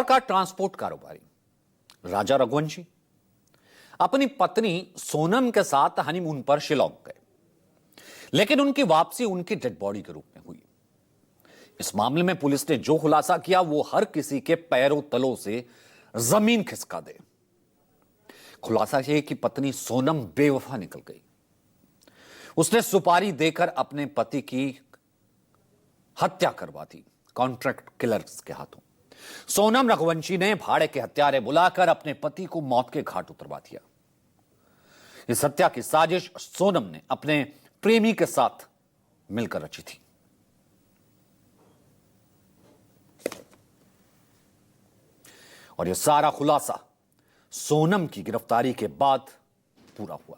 इंदौर का ट्रांसपोर्ट कारोबारी राजा रघुवंशी अपनी पत्नी सोनम के साथ हनीमून पर शिलांग गए, लेकिन उनकी वापसी उनकी डेड बॉडी के रूप में हुई। इस मामले में पुलिस ने जो खुलासा किया वो हर किसी के पैरों तलों से जमीन खिसका दे। खुलासा यह कि पत्नी सोनम बेवफा निकल गई। उसने सुपारी देकर अपने पति की हत्या करवा दी कॉन्ट्रैक्ट किलर्स के हाथों। सोनम रघुवंशी ने भाड़े के हत्यारे बुलाकर अपने पति को मौत के घाट उतरवा दिया। इस हत्या की साजिश सोनम ने अपने प्रेमी के साथ मिलकर रची थी। और यह सारा खुलासा सोनम की गिरफ्तारी के बाद पूरा हुआ।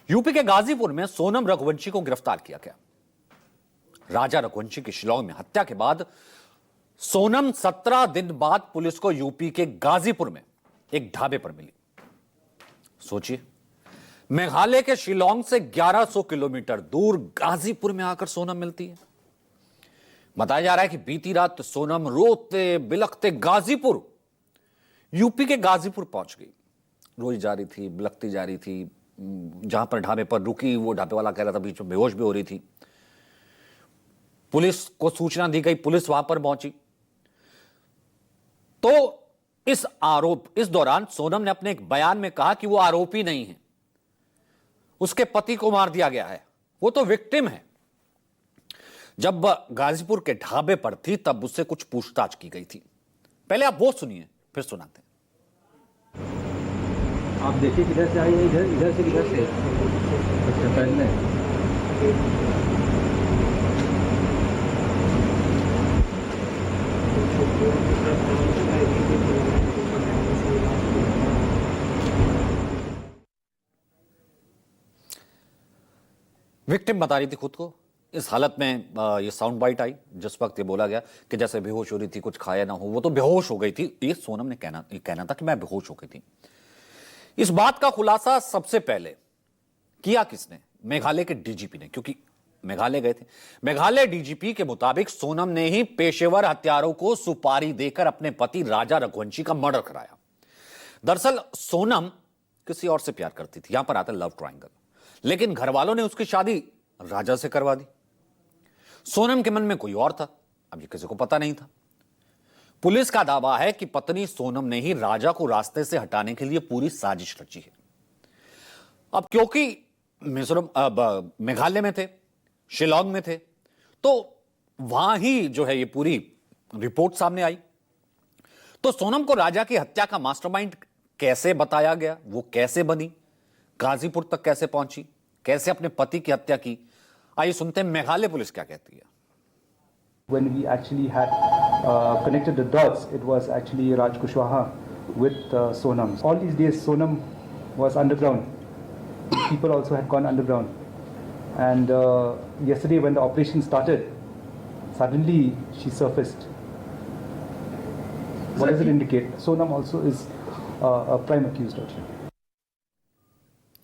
यूपी के गाजीपुर में सोनम रघुवंशी को गिरफ्तार किया गया। राजा रघुवंशी की शिलांग में हत्या के बाद सोनम 17 दिन बाद पुलिस को यूपी के गाजीपुर में एक ढाबे पर मिली। सोचिए, मेघालय के शिलांग से 1100 किलोमीटर दूर गाजीपुर में आकर सोनम मिलती है। बताया जा रहा है कि बीती रात सोनम रोते बिलखते गाजीपुर, यूपी के गाजीपुर पहुंच गई। रोई जा रही थी, बिलखती जा रही थी। जहां पर ढाबे पर रुकी, वो ढाबे वाला कह रहा था बीच में बेहोश भी हो रही थी। पुलिस को सूचना दी गई, पुलिस वहां पर पहुंची। तो इस दौरान सोनम ने अपने एक बयान में कहा कि वो आरोपी नहीं है, उसके पति को मार दिया गया है, वो तो विक्टिम है। जब गाजीपुर के ढाबे पर थी तब उससे कुछ पूछताछ की गई थी। पहले आप वो सुनिए, फिर सुनाते हैं। आप देखिए किधर से आई है, इधर से किधर से? अच्छा, पहले विक्टिम बता रही थी खुद को। इस हालत में ये साउंड बाइट आई जिस वक्त ये बोला गया कि जैसे बेहोश हो रही थी, कुछ खाया ना हो, वो तो बेहोश हो गई थी। ये सोनम ने कहना था कि मैं बेहोश हो गई थी। इस बात का खुलासा सबसे पहले किया किसने? मेघालय के डीजीपी ने, क्योंकि मेघालय गए थे। मेघालय डीजीपी के मुताबिक सोनम ने ही पेशेवर हत्यारों को सुपारी देकर अपने पति राजा रघुवंशी का मर्डर कराया। दरअसल सोनम किसी और से प्यार करती थी। यहां पर आता लव ट्रायंगल। लेकिन घर वालों ने उसकी शादी राजा से करवा दी। सोनम के मन में कोई और था, अब ये किसी को पता नहीं था। पुलिस का दावा है कि पत्नी सोनम ने ही राजा को रास्ते से हटाने के लिए पूरी साजिश रची है। अब क्योंकि मेघालय में थे, शिलांग में थे, तो वहां ही जो है ये पूरी रिपोर्ट सामने आई। तो सोनम को राजा की हत्या का मास्टरमाइंड कैसे बताया गया, वो कैसे बनी, गाजीपुर तक कैसे पहुंची, कैसे अपने पति की हत्या की, आइए सुनते हैं मेघालय पुलिस क्या कहती है। When we actually had connected the dots, it was actually Raj Kushwaha with Sonam. All these days, Sonam was underground. People also had gone underground. And yesterday, when the operation started, suddenly she surfaced. What does it indicate? Sonam also is a prime accused out here.